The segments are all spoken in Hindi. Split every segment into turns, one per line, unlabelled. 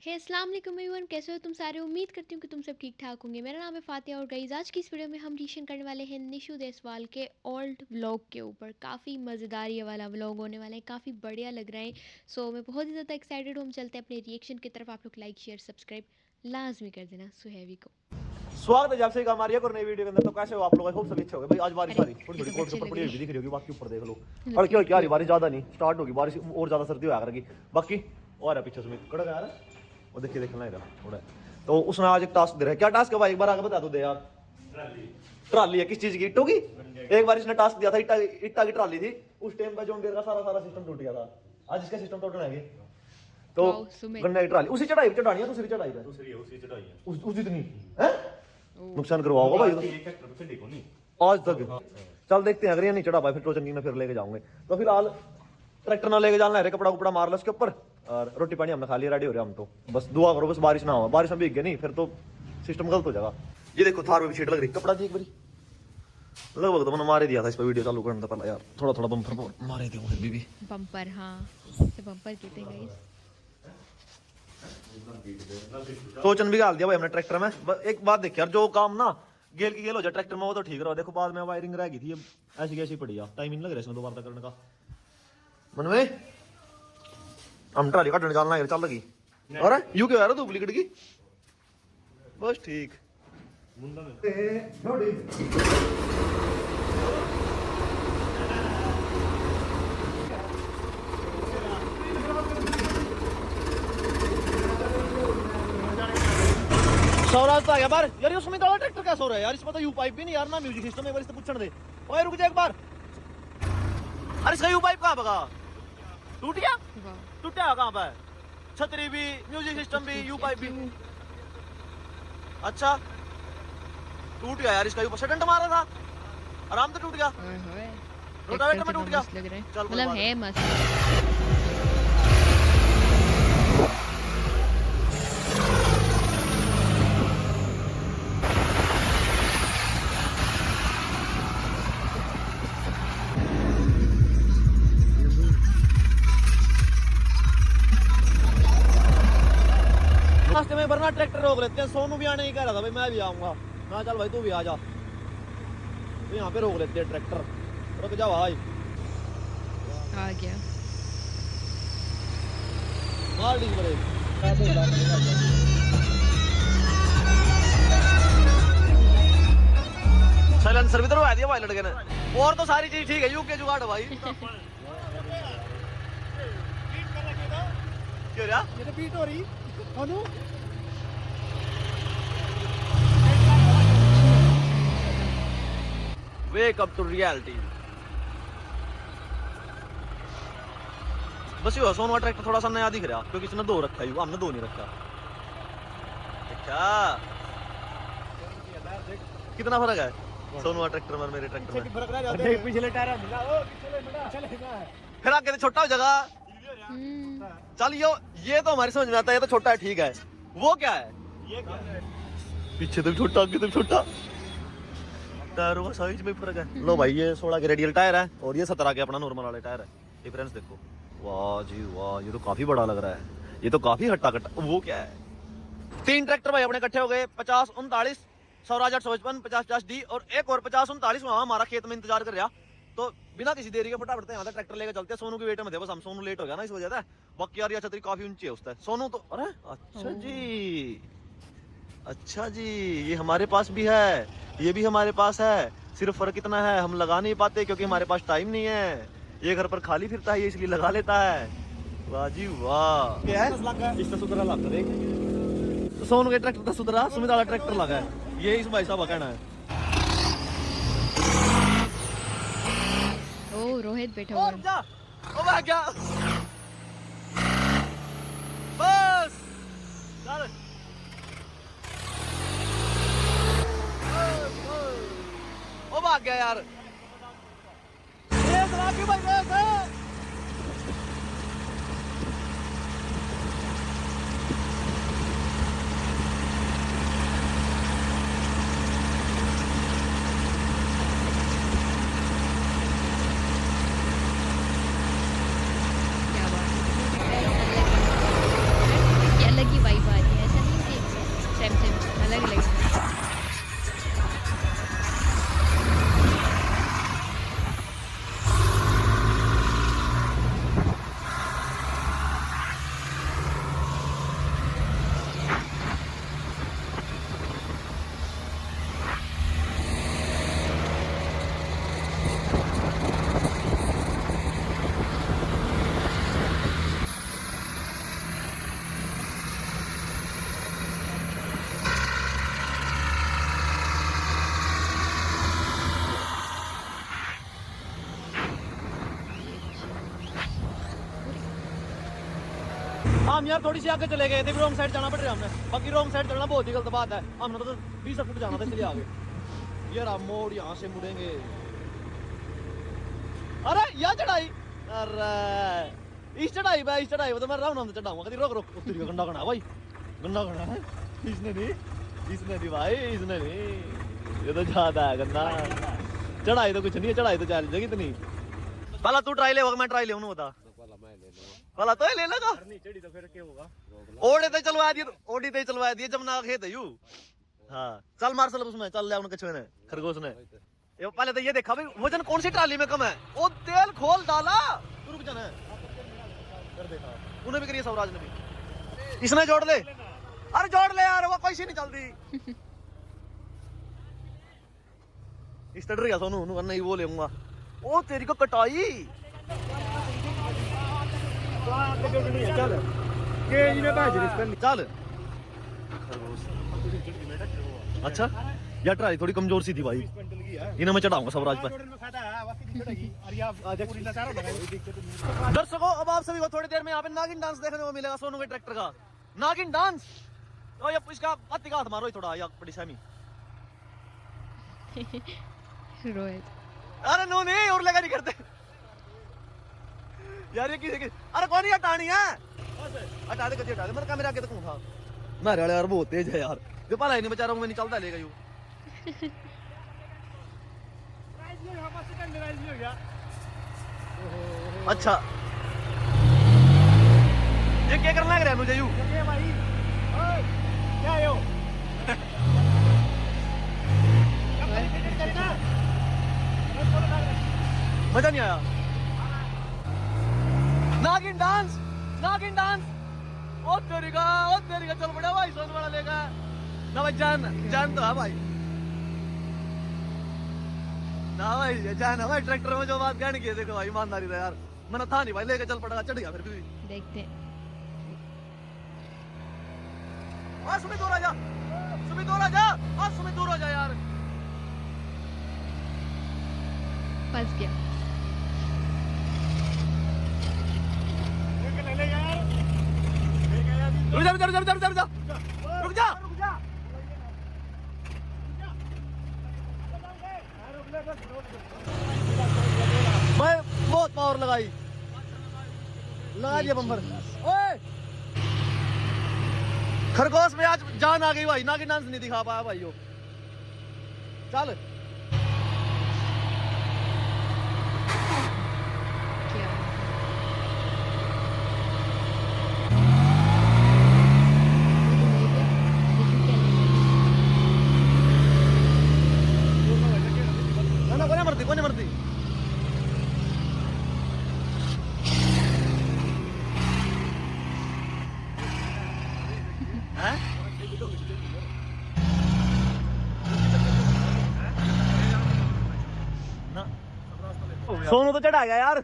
हे अस्सलाम वालेकुम एवरीवन, कैसे हो तुम सारे। उम्मीद करती हूँ कि तुम सब ठीक ठाक होंगे। मेरा नाम है फातिया और गाइस आज की इस वीडियो में हम रिएक्शन करने वाले हैं निशु देसवाल के ओल्ड व्लॉग के ऊपर। काफ़ी मज़ेदार ये वाला व्लॉग होने वाला है, काफ़ी बढ़िया लग रहा है। सो मैं बहुत ही ज़्यादा एक्साइटेड हूँ। हम चलते हैं अपने रिएक्शन की तरफ। आप लोग लाइक शेयर सब्सक्राइब लाजमी कर देना सुहेवी को।
स्वागत है जब से हमारी एक और नई वीडियो के अंदर। तो कैसे हो आप लोग? होप सभी अच्छे हो गए भाई। आज बारिश आ रही थोड़ी थोड़ी कोट के ऊपर पड़ी हुई दिख रही होगी, बाकी ऊपर देख लो। और क्या क्या बारिश ज्यादा नहीं, स्टार्ट होगी बारिश और ज्यादा सर्दी होया करेगी। बाकी और है पीछे से कड़क आ रहा है वो, देखिए देखना है थोड़ा। तो उसने आज एक टास्क दे रहा है। क्या टास्क है भाई, एक बार आगे बता दो दे यार। ट्राली है, किस चीज की? इट्टों की। एक बार इसने टास्क दिया था, इट्टा की ट्राली थी। उस टाइम का जॉन डीयर का सारा सिस्टम टूट गया था। आज इसका सिस्टम तोड़ना है। तो गन्ने की ट्राली उसी चढ़ाई चढ़ानी है, दूसरी चढ़ाई है, उसी चढ़ाई है उस जितनी है। नुकसान करवाओगे भाई आज तक। चल देखते हैं, अगर ये नहीं चढ़ा पाए फिर टोचन में फिर लेके जाऊंगे। तो फिलहाल ट्रैक्टर ना लेके जाना है, कपड़ा कुपड़ा मार लो उसके ऊपर और रोटी पानी हमने खा लिया, रेडी हो रहे हम। तो बस दुआ करो बस बारिश ना हो। बारिश में भीग गए नहीं फिर तो सिस्टम गलत हो जाएगा। ये देखो थार में भी शीट लग रही, कपड़ा देख बड़ी लगभग तो मैंने मारे दिया था इस पर वीडियो चालू करने से पहले यार। थोड़ा थोड़ा बम्पर मारे थे फिर भी
बम्पर। हाँ बम्पर कहते हैं गाइस।
टोचन भी डाल दिया भाई हमने ट्रैक्टर में। एक बात देखिए यार, जो काम ना गेल की गेल हो जाए ट्रैक्टर में वो तो ठीक रहा। देखो बाद में वायरिंग रह गई थी, ऐसी कैसी पड़ी यार। टाइम नहीं लग रहा इसमें दोबारा करने का। मन में हम ट्राली काटने जाना है, चल लगी और यू क्यों यार डुप्लीकेट की। बस ठीक सौराज तो आ गया बार यार। उसमें तो ट्रैक्टर कैसे हो रहा है यार? इसमें तो यू पाइप भी नहीं यार, ना म्यूजिक सिस्टम। एक बार इससे पूछने दे। ओए रुक जा एक बार। अरे इसका यू पाइप कहाँ भगा? टूट गया? टूटा कहाँ पे? छतरी भी, म्यूजिक सिस्टम भी, यू पाइप भी। अच्छा टूट गया यार इसका यू। सडंट मारा था, आराम से टूट गया। रोटावेटर में टूट गया। चल
मतलब है मस्त।
रास्ते में वरना ट्रैक्टर रोक लेते हैं। सोनू भी आने ही कह रहा था भाई मैं भी आऊंगा। मैं चल भाई तू भी आ जा, तो यहाँ पे रोक लेते हैं ट्रैक्टर। रुक जा भाई।
आ गया
मार डी ब्रेक। साइलेंसर भी दरवा दिया भाई लड़के ने। और तो सारी चीज ठीक है, यूके जुगाड़ भाई। क्यों रहा? ये तो बीट हो रही Anu. Wake up to reality. बस ये सोनवा ट्रैक्टर थोड़ा सा नया दिख रहा क्योंकि इसने दो रखा है, हमने दो नहीं रखा। अच्छा कितना फर्क है सोनवा ट्रैक्टर में मेरे ट्रैक्टर में? पिछले टायर फिर आगे छोटा हो जाएगा। चल ये तो हमारी समझ में आता है, ये तो छोटा है ठीक है। वो क्या है? ये क्या है? पीछे तो छोटा आगे तो छोटा, टायरों का साइज में फर्क है। लो भाई ये 16 के रेडियल टायर है और ये 17 के अपना नॉर्मल वाले टायर है। डिफरेंस देखो। वाह जी वाह, ये तो काफी बड़ा लग रहा है। ये तो काफी हट्टा कट्टा। वो क्या है? 3 ट्रैक्टर भाई अपने इकट्ठे हो गए। 50 39 स्वराज 855 50 डी और एक और 50 39 वहां हमारा खेत में इंतजार कर रहा। तो बिना किसी देरी के फटाफट यहाँ तक ट्रैक्टर लेकर चलते हैं। सोनू की वेट में थे बस हम। सोनू लेट हो गया ना इस वजह से। बाकी यार ये छतरी काफी ऊंची है उसका। सोनू तो अरे अच्छा जी, अच्छा जी ये हमारे पास भी है, ये भी हमारे पास है। सिर्फ फर्क इतना है हम लगा नहीं पाते क्योंकि हमारे पास टाइम नहीं है। ये घर पर खाली फिरता है, ये इसलिए लगा लेता है। वाह जी वाह। क्या है इसका सुधरा लगा देख। सोनू के ट्रैक्टर का सुधरा, सुमित वाला ट्रैक्टर लगा है। ये इस भाई साहब का कहना है।
ओ रोहित बैठा हुआ है।
ओ भाग गया बस चल। ओ भाग गया यार। ये जरा क्यों भाई ऐसे?
क्या बात है, अलग ही वाइब
हम यार थोड़ी सी आगे चले गए थे, रॉन्ग साइड जाना पड़ रहा हमें। बाकी रॉन्ग साइड चलना बहुत ही गलत बात है, हमने तो 20 फुट जाना था इसलिए आगे। यार हम मोड़ यहाँ से मुड़ेंगे। अरे यह चढ़ाई, अरे इस चढ़ाई पे, इस चढ़ाई पे तो मैं राउंड चढ़ाऊंगा। कभी रोक रोक तेरी गंदा करना भाई, गंदा करना है। इसने नहीं भाई, इसने नहीं, ये तो ज्यादा है गंदा। चढ़ाई तो कुछ नहीं है, चढ़ाई तो चल जाएगी इतनी। पहला तू ट्राई ले, मैं ट्राई ले बता। पहला तो ले लेगा, चढ़ी तो फिर क्या होगा। ओडे ते चलवा दिए, ओडी ते चलवा दिए, जमुना खेत है यू। हाँ चल मार सल उसमें, चल ले उनके कछुए ने, खरगोश ने। ये पहले तो ये देखा भाई वजन कौन सी ट्राली में कम है। ओ तेल खोल डाला, तू रुक जाना कर देखा। उन्हें भी करिए, स्वराज ने भी। इसने जोड़ ले, अरे जोड़ ले यार, वो कोई सी नहीं चलती। इस डर गया सोनू, नहीं वो लेऊंगा। ओ तेरी को कटाई। चल चल। अच्छा यार ट्राली थोड़ी कमजोर सी थी भाई, इन्हें मैं चढ़ाऊंगा स्वराज पर। दर्शकों अब आप सभी को थोड़ी देर में यहाँ पे नागिन डांस देखने को मिलेगा, सोनू के ट्रैक्टर का नागिन डांस। तो ये इसका पत्ती का हाथ मारो थोड़ा, या बड़ी सामी।
रोहित
अरे नो नहीं, और लगा नहीं करते यार ये किसी की। अरे कौन हटानी है, हटा दे, हटा दे। मेरे कैमरे आगे तक था। मेरे वाले यार बहुत तेज है यार, जो पला ही नहीं बेचारा मैं नहीं चलता लेगा यू। अच्छा ये क्या करना लग रहा है मुझे यू भाई, क्या यो मजा नहीं आया। नागिन डांस, नागिन डांस। ओ तेरी का चल पड़ा भाई, सोन वाला लेगा ना भाई। जान तो है भाई, ना भाई जान है भाई। ट्रैक्टर में जो बात कहने की है, देखो भाई ईमानदारी था यार, मैंने था नहीं भाई, लेके चल पड़ा, चढ़ गया फिर भी।
देखते हैं।
सुमित दूर आ जा, सुमित दूर आ जा, सुमित दूर हो जा यार।
फंस गया।
रुक जा। मैं बहुत पावर लगा दिया बम्पर। ओए खरगोश में आज जान आ गई भाई, नागिन डांस नहीं दिखा पाया भाई। चल कोने मरती सोनू तो चढ़ा गया यार,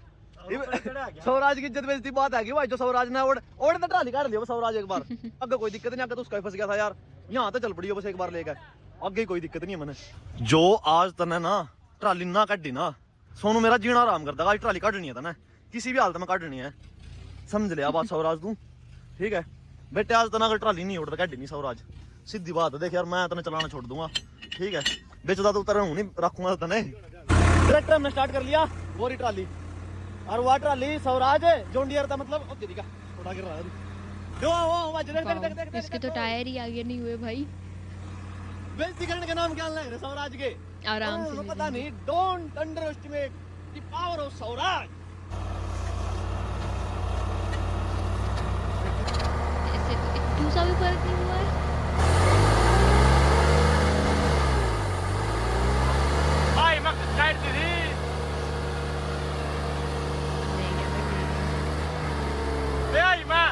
स्वराज की इज्जत बेइज्जती बात है भाई। जो स्वराज ने ओढ़ तो ट्राली काट लिया स्वराज एक बार। आगे कोई दिक्कत नहीं, आगे तो उसका फंस गया था यार, यहाँ तो चल पड़ी है बस एक बार लेकर, आगे कोई दिक्कत नहीं है मैंने। जो आज तने ना ट्राली ना काटी ना, सोनू मेरा जीना आराम करता। आज ट्राली काटनी है तने, किसी भी हालत में काटनी है, समझ लिया बात स्वराज तू, ठीक है बेटे। आज तना अगर ट्राली नहीं उड़ता काटी नहीं स्वराज, सीधी बात है। देख यार मैं तने चलाना छोड़ दूंगा, ठीक है, बेचता तो तरह नहीं रखूंगा तने। ट्रैक्टर हमने स्टार्ट कर लिया, बोरी ट्राली और वह ट्राली स्वराज जॉन डियर था, मतलब थोड़ा गिर रहा है।
इसके तो टायर ही आगे नहीं हुए भाई।
बेइज्जती करने के नाम क्या लग रहे स्वराज के,
आराम से
पता नहीं। Don't under estimate the power of Swaraj.
ऐसे तो इतना सा भी फर्क नहीं हुआ है।
भाई मैं साइड दी थी, आई मैं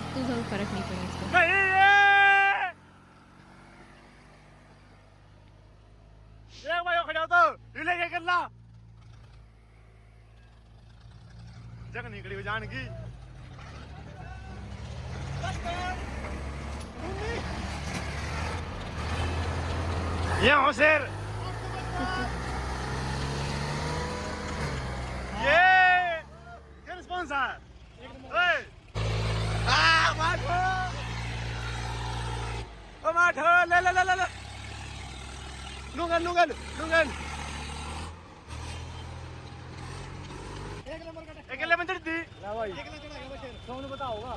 इतना सा भी फर्क नहीं पड़ा इसका।
एक भाई खड़ा तो हिले के करना जगह निकली हो जान की ये हो शेर ये स्पॉन्सर माठो ले ले ले ले लूंगन लूंगन लूंगन एक ले मंदिर दी ना भाई सोनू बताओगा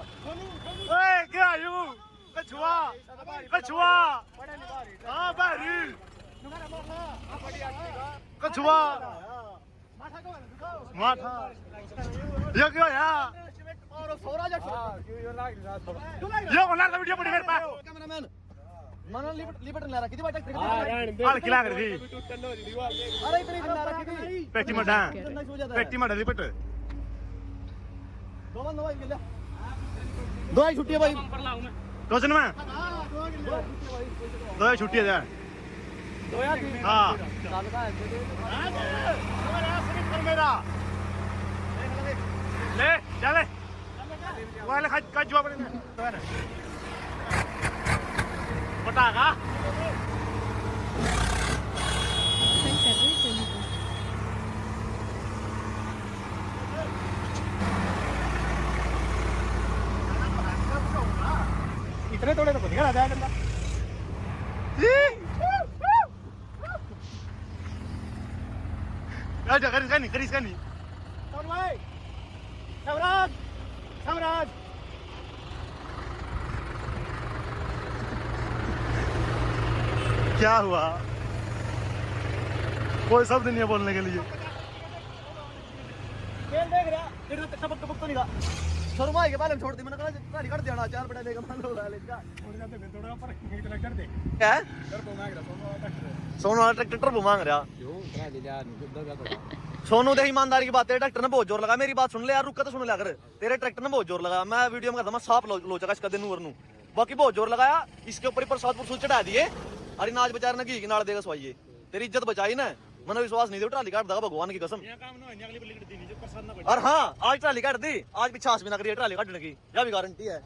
ओए क्या यू कछुआ कछुआ हां बारी कछुआ माठा ये क्या यार और सोरा जट ये कोना का वीडियो पड़ी मेरे पास कैमरामैन मन लिबट ला रखी थी बाटा हां खिला कर दी अरे इतनी ला रखी थी पेटी मडा लिबट दो ही छुट्टी है भाई रोशन में दो ही छुट्टी है यार दो यार हां मेरा ले चले वाले का जवाब नहीं बता का इतने थोड़े तो निकल आता है बंदा राजा करिस का नहीं कौन भाई सम्राट क्या हुआ कोई शब्द नहीं है बोलने के लिए खेल देख रहा टपक टपक तो नहीं का शर्मा के बारे में छोड़ दी मैंने कहा गाड़ी कर देना चार बड़ा लेगा मान लो वाले का थोड़ा ऊपर कर दे क्या सोनू वाला ट्रैक्टर टर्बो मांग रहा सोनू दे ईमानदारी की बात है ट्रैक्टर ने बहुत जोर लगा मेरी बात सुन ले यार रुक के तो सुन ले कर तेरे ट्रैक्टर ने बहुत जोर लगा मैं वीडियो में कहता साफ लोचा इसका दिन वरनू बाकी बहुत जोर लगाया इसके ऊपर प्रसाद पुरसू चढ़ा दिए अरे नाच बेचारे ने घी की नाड़ देगा स्वाइए तेरी इज्जत बचाई ना मैंने विश्वास नहीं दे ट्राली काट देगा भगवान की कसम और हाँ आज ट्राली काट दी आज भी छास भी ना करिए ट्राली काटने की यह भी गारंटी है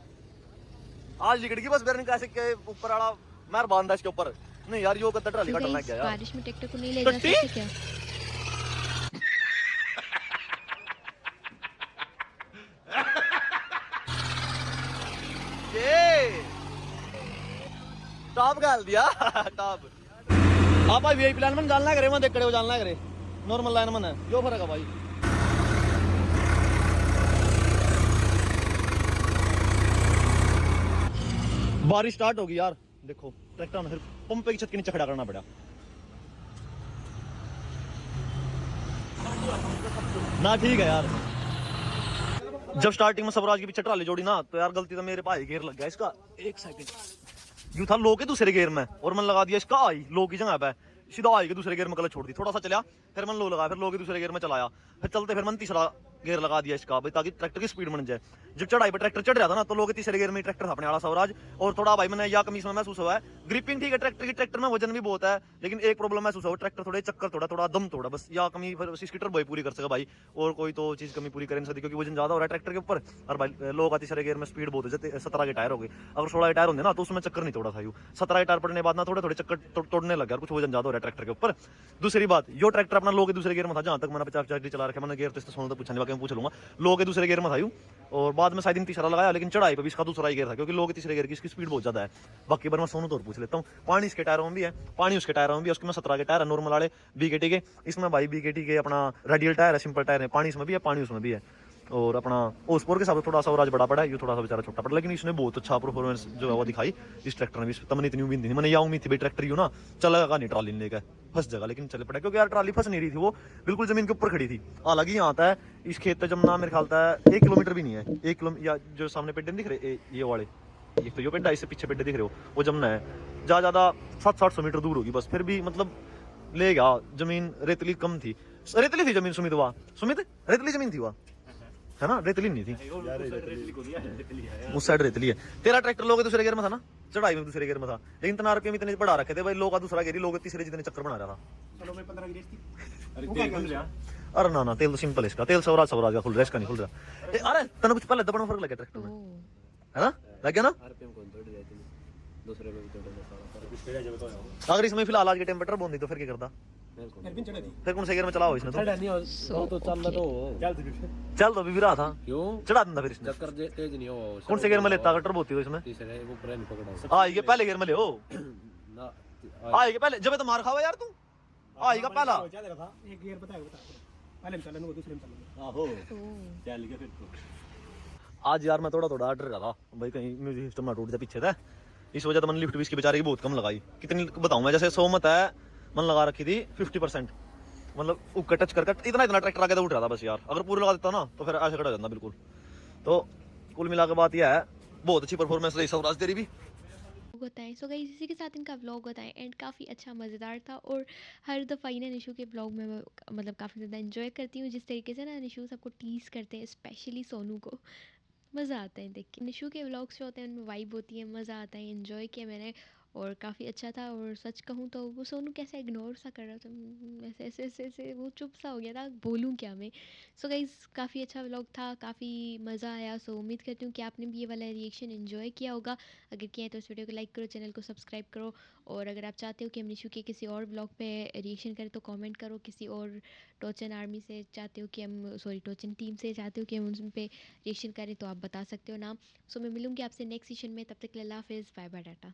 आज लिकड़ की बस बेरन कैसे के ऊपर वाला मार बांधा इसके ऊपर नहीं यार यो कत्ता ट्राली काटना क्या यार
बारिश में ट्रैक्टर को नहीं ले जा सकते क्या टॉप गाल दिया टॉप आप भाई वीआईपी लाइन में जानना करे मैं देख करे जानना करे नॉर्मल लाइन में जो फर्क है भाई बारिश स्टार्ट होगी यार देखो ट्रैक्टर में फिर पंप की छत के नीचे खड़ा करना पड़ा ना ठीक है यार जब स्टार्टिंग में सबराज के पीछे ट्राली जोड़ी ना तो यार गलती तो मेरे भाई गेयर लग गया इसका एक सेकंड यू था लो के दूसरे गेयर में और मैंने लगा दिया इसका आई लो की जगह पे सीधा आई के दूसरे गेयर में कलर छोड़ दी थोड़ा सा चला फिर मैंने लो लगाया फिर लो के दूसरे गेयर में चलाया फिर चलते फिर मैंने तीसरा गेयर लगा दिया इसका भाई ताकि ट्रैक्टर की स्पीड बन जाए जब चढ़ाई पे ट्रैक्टर चढ़ रहा था ना तो लोग तीसरे गेयर में ट्रैक्टर था अपने वाला स्वराज और थोड़ा भाई मैंने या कमी इसमें महसूस हुआ है ग्रिपिंग ठीक है ट्रैक्टर की ट्रैक्टर में वजन भी बहुत है लेकिन एक प्रॉब्लम महसूस हुआ ट्रैक्टर थोड़े चक्कर थोड़ा दम थोड़ा बस या कमी फिर इसकी टर्बो पूरी कर सका भाई और कोई तो चीज कमी पूरी कर नहीं सकती क्योंकि वजन ज्यादा हो रहा है ट्रैक्टर के ऊपर और भाई लोग का तीसरे गेयर में स्पीड बहुत है 17 के टायर हो गए अगर 16 के टायर होंगे ना तो उसमें चक्कर नहीं तोड़ा था 17 के टायर पड़ने के बाद ना थोड़े चक्कर तोड़ने लग गया कुछ वजन ज्यादा हो रहा है ट्रैक्टर के ऊपर दूसरी बात यो ट्रैक्टर अपना लो के दूसरे गेयर में था जहां तक मैंने 50 चला रखा मैंने गेयर टेस्ट सोनू तो पूछने बाकी मैं पूछ लूंगा लो के दूसरे गेयर में था और बाद में शायद तीसरा लगाया लेकिन चढ़ाई पे भी इसका दूसरा ही गेयर था क्योंकि लो के तीसरे गेयर की इसकी स्पीड बहुत ज्यादा है बाकी बार मैं सोनू तो पूछ लेता हूँ पानी इसके टायरों में भी है पानी उसके टायरों में भी है उसके में 17 के टायर है नॉर्मल वाले बीकेटी के इसमें भाई बीकेटी के अपना रेडियल टायर है सिंपल टायर है पानी इसमें भी है पानी उसमें भी है और अपना ओसपोर के साथ थोड़ा सा स्वराज बड़ा पड़ा है ये थोड़ा सा बेचारा छोटा पड़ा लेकिन इसने बहुत अच्छा परफॉर्मेंस जो है वो दिखाई इस ट्रैक्टर ने भी तमने इतनी उम्मीद नहीं मैंने यह उम्मीद थी भाई ट्रैक्टर यू ना चलेगा नहीं ट्राली लेकर फंस जगह लेकिन चले पड़ा क्योंकि यार ट्राली फंस नहीं रही थी वो बिल्कुल जमीन के ऊपर खड़ी थी हालांकि यहाँ आता है इस खेत पे जमना मेरे ख्याल है 1 किलोमीटर भी नहीं है 1 किलोमीटर या जो सामने पेड़ दिख रहे ये वाले एक तो जो पेड़ इससे पीछे पेड़ दिख रहे हो वो जमना है ज्यादा 700-800 मीटर दूर होगी बस फिर भी मतलब ले गया जमीन रेतली कम थी रेतली थी जमीन सुमित रेतली जमीन थी वह
है ना, रेतली नहीं थी, उस साइड रेतली है। तेरा ट्रैक्टर लोग दूसरे गियर में था ना, चढ़ाई में दूसरे गियर में था, लेकिन इतना आरपीएम इतने बढ़ा रखे थे भाई, लोग का दूसरा गियर, लोग तीसरे जितने चक्कर बना रहा था।
चलो मैं 15 गिरेज थी।
अरे ना ना, तेल तो सिंपल है इसका, तेल स्वराज का खुल रहा है, इसका नहीं खुल रहा। अरे तेन कुछ पहले दबड़ में फर्क लगे ट्रैक्टर में, है ना, लग गया ना। अगर इसमें फिलहाल आज के टेम्परेचर बोंदी तो फिर क्या करता, फिर कौन से गियर में चलाओ इसने तो चल तो अभी रहा था,
क्यों
चढ़ा देता फिर इसने,
चक्कर तेज नहीं हो
कौन से गियर में लेता, अगर टर्बो होती हो इसमें,
तीसरे वो ब्रेन पकड़ा
आएगी पहले गियर में ले हो,
ना
आएगी पहले, जब तो मार खावा यार तू, आएगा पहला।
एक गियर पता है पहले में चला दूंगा, दूसरे में चला
आहो चल गया फिर तो। आज यार मैं थोड़ा थोड़ा डर रहा था भाई कहीं म्यूजिक सिस्टम ना टूट जाए पीछे था, इस वजह से मैंने लिफ्ट भी इसकी बेचारे की बहुत कम लगाई। कितनी बताऊं मैं, जैसे 100 मत है मैंने लगा रखी थी 50%, मतलब ऊपर टच कर इतना इतना ट्रैक्टर आगे तो उठ रहा था बस यार, अगर पूरा लगा देता ना तो फिर ऐसे खड़ा हो जाता बिल्कुल। तो कुल मिला के बात यह है, बहुत अच्छी परफॉर्मेंस रही स्वराज तेरी भी।
बताएं। सो गाइस इसी के साथ इनका व्लॉग बताएं एंड काफ़ी अच्छा मज़ेदार था, और हर दफ़ा ही ना निशु के व्लॉग में मैं मतलब काफ़ी ज़्यादा इन्जॉय करती हूँ, जिस तरीके से ना निशु सबको टीज़ करते हैं, स्पेशली सोनू को। मज़ा आता है देख के, निशु के व्लॉग्स जो होते हैं उनमें वाइब होती है, मज़ा आता है, इन्जॉय किया मैंने और काफ़ी अच्छा था। और सच कहूँ तो वो सोनू कैसे इग्नोर सा कर रहा था, ऐसे ऐसे ऐसे ऐसे वो चुप सा हो गया था, बोलूँ क्या मैं। सो गाइज़ काफ़ी अच्छा व्लॉग था, काफ़ी मज़ा आया। सो उम्मीद करती हूँ कि आपने भी ये वाला रिएक्शन इन्जॉय किया होगा। अगर किया है तो इस वीडियो को लाइक करो, चैनल को सब्सक्राइब करो, और अगर आप चाहते हो कि हम निशु के किसी और व्लॉग पे रिएक्शन करें तो कमेंट करो। किसी और टोचन आर्मी से चाहते हो कि हम, सॉरी टोचन टीम से चाहते हो कि हम उन पे रिएक्शन करें तो आप बता सकते हो नाम। सो मैं मिलूंगी आपसे नेक्स्ट सेशन में, तब तक के लिए अल्लाह हाफिज़, बाय बाय, टाटा।